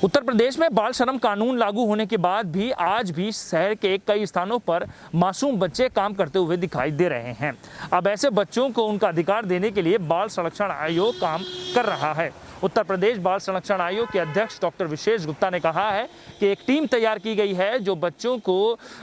उत्तर प्रदेश में बाल श्रम कानून लागू होने के बाद भी आज भी शहर के कई स्थानों पर मासूम बच्चे काम करते हुए दिखाई दे रहे हैं। अब ऐसे बच्चों को उनका अधिकार देने के लिए बाल संरक्षण आयोग काम कर रहा है। उत्तर प्रदेश बाल संरक्षण आयोग के अध्यक्ष डॉक्टर विशेष गुप्ता ने कहा है कि एक टीम तैयार की गई है जो बच्चों को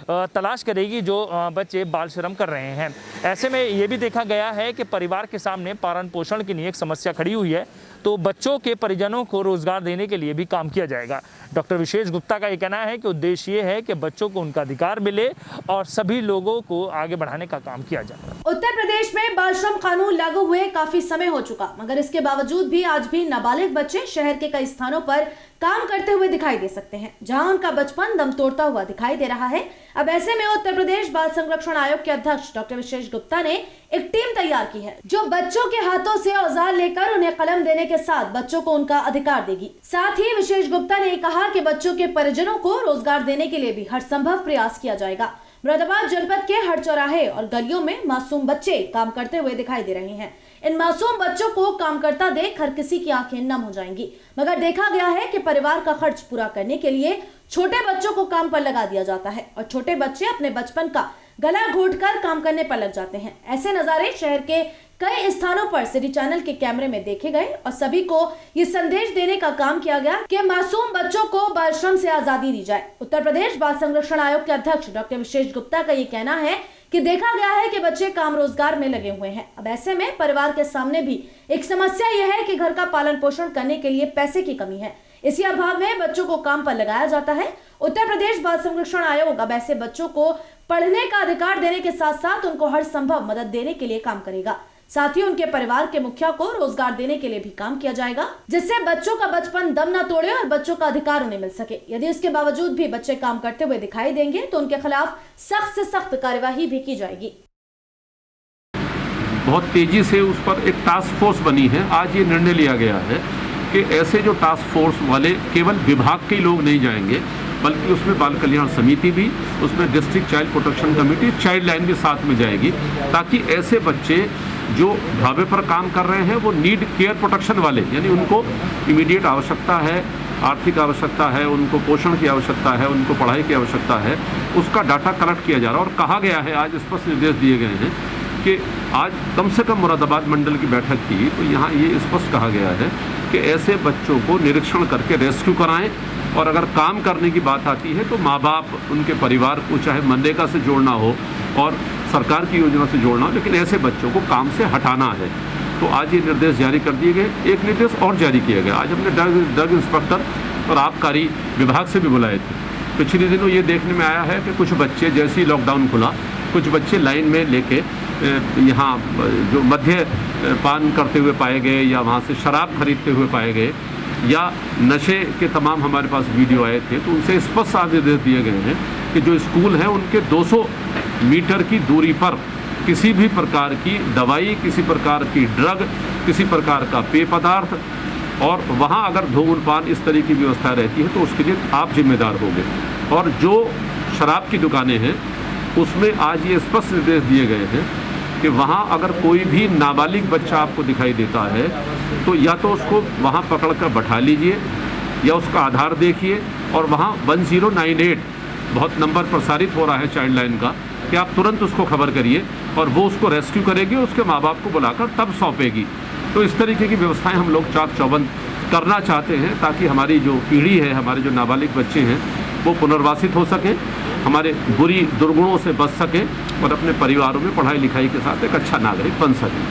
तलाश करेगी जो बच्चे बाल श्रम कर रहे हैं। ऐसे में ये भी देखा गया है कि परिवार के सामने पालन पोषण की एक समस्या खड़ी हुई है, तो बच्चों के परिजनों को रोजगार देने के लिए भी काम किया जाएगा। डॉक्टर विशेष गुप्ता का ये कहना है कि उद्देश्य ये है कि बच्चों को उनका अधिकार मिले और सभी लोगों को आगे बढ़ाने का काम किया जाए। उत्तर प्रदेश में बाल श्रम कानून लागू हुए काफी समय हो चुका, मगर इसके बावजूद भी आज भी नाबालिग बच्चे शहर के कई स्थानों पर काम करते हुए दिखाई दे सकते हैं, जहां उनका बचपन दम तोड़ता हुआ दिखाई दे रहा है। अब ऐसे में उत्तर प्रदेश बाल संरक्षण आयोग के अध्यक्ष डॉक्टर विशेष गुप्ता ने एक टीम तैयार की है जो बच्चों के हाथों से औजार लेकर उन्हें कलम देने के साथ बच्चों को उनका अधिकार देगी। साथ ही विशेष गुप्ता ने कहा कि बच्चों के परिजनों को रोजगार देने के लिए भी हर संभव प्रयास किया जाएगा। मुरादाबाद जनपद के हर चौराहे और गलियों में मासूम बच्चे काम करते हुए दिखाई दे रहे हैं। इन मासूम बच्चों को काम करता देख हर किसी की आंखें नम हो जाएंगी, मगर देखा गया है कि परिवार का खर्च पूरा करने के लिए छोटे बच्चों को काम पर लगा दिया जाता है और छोटे बच्चे अपने बचपन का गला घोटकर काम करने पर लग जाते हैं। ऐसे नजारे शहर के कई स्थानों पर सिटी चैनल के कैमरे में देखे गए और सभी को ये संदेश देने का काम किया गया कि मासूम बच्चों को बाल श्रम से आजादी दी जाए। उत्तर प्रदेश बाल संरक्षण आयोग के अध्यक्ष डॉक्टर विशेष गुप्ता का ये कहना है कि देखा गया है कि बच्चे काम रोजगार में लगे हुए हैं। अब ऐसे में परिवार के सामने भी एक समस्या यह है कि घर का पालन पोषण करने के लिए पैसे की कमी है। इसी अभाव में बच्चों को काम पर लगाया जाता है। उत्तर प्रदेश बाल संरक्षण आयोग अब ऐसे बच्चों को पढ़ने का अधिकार देने के साथ साथ उनको हर संभव मदद देने के लिए काम करेगा। साथ ही उनके परिवार के मुखिया को रोजगार देने के लिए भी काम किया जाएगा, जिससे बच्चों का बचपन दम न तोड़े और बच्चों का अधिकार उन्हें मिल सके। यदि इसके बावजूद भी बच्चे काम करते हुए दिखाई देंगे तो उनके खिलाफ सख्त से सख्त कार्यवाही भी की जाएगी। बहुत तेजी से उस पर एक टास्क फोर्स बनी है। आज ये निर्णय लिया गया है कि ऐसे जो टास्क फोर्स वाले केवल विभाग के लोग नहीं जाएंगे, बल्कि उसमें बाल कल्याण समिति भी, उसमें district child protection committee, child line भी साथ में जाएगी, ताकि ऐसे बच्चे जो ढाबे पर काम कर रहे हैं वो नीड केयर प्रोटेक्शन वाले, यानी उनको इमीडिएट आवश्यकता है, आर्थिक आवश्यकता है, उनको पोषण की आवश्यकता है, उनको पढ़ाई की आवश्यकता है, उसका डाटा कलेक्ट किया जा रहा है। और कहा गया है, आज स्पष्ट निर्देश दिए गए हैं कि आज कम से कम मुरादाबाद मंडल की बैठक थी, तो यहाँ ये स्पष्ट कहा गया है कि ऐसे बच्चों को निरीक्षण करके रेस्क्यू कराएं। और अगर काम करने की बात आती है तो माँ बाप, उनके परिवार को चाहे मनरेगा से जोड़ना हो और सरकार की योजना से जोड़ना हो, लेकिन ऐसे बच्चों को काम से हटाना है। तो आज ये निर्देश जारी कर दिए गए। एक निर्देश और जारी किया गया, आज हमने ड्रग इंस्पेक्टर और आबकारी विभाग से भी बुलाए थे। पिछले दिनों ये देखने में आया है कि कुछ बच्चे, जैसे ही लॉकडाउन खुला, कुछ बच्चे लाइन में लेके यहाँ जो मध्य पान करते हुए पाए गए या वहाँ से शराब खरीदते हुए पाए गए या नशे के तमाम हमारे पास वीडियो आए थे, तो उनसे स्पष्ट निर्देश दिए गए हैं कि जो स्कूल हैं उनके 200 मीटर की दूरी पर किसी भी प्रकार की दवाई, किसी प्रकार की ड्रग, किसी प्रकार का पेय पदार्थ, और वहाँ अगर धूम्रपान इस तरह की व्यवस्था रहती है तो उसके लिए आप जिम्मेदार होंगे। और जो शराब की दुकानें हैं उसमें आज ये स्पष्ट निर्देश दिए गए हैं कि वहाँ अगर कोई भी नाबालिग बच्चा आपको दिखाई देता है तो या तो उसको वहाँ पकड़कर बैठा लीजिए या उसका आधार देखिए, और वहाँ 1098 बहुत नंबर प्रसारित हो रहा है चाइल्ड लाइन का, कि आप तुरंत उसको खबर करिए और वो उसको रेस्क्यू करेगी, उसके माँ बाप को बुलाकर तब सौंपेगी। तो इस तरीके की व्यवस्थाएं हम लोग चाक चौबंद करना चाहते हैं, ताकि हमारी जो पीढ़ी है, हमारे जो नाबालिग बच्चे हैं, वो पुनर्वासित हो सकें, हमारे बुरी दुर्गुणों से बच सकें और अपने परिवारों में पढ़ाई लिखाई के साथ एक अच्छा नागरिक बन सकें।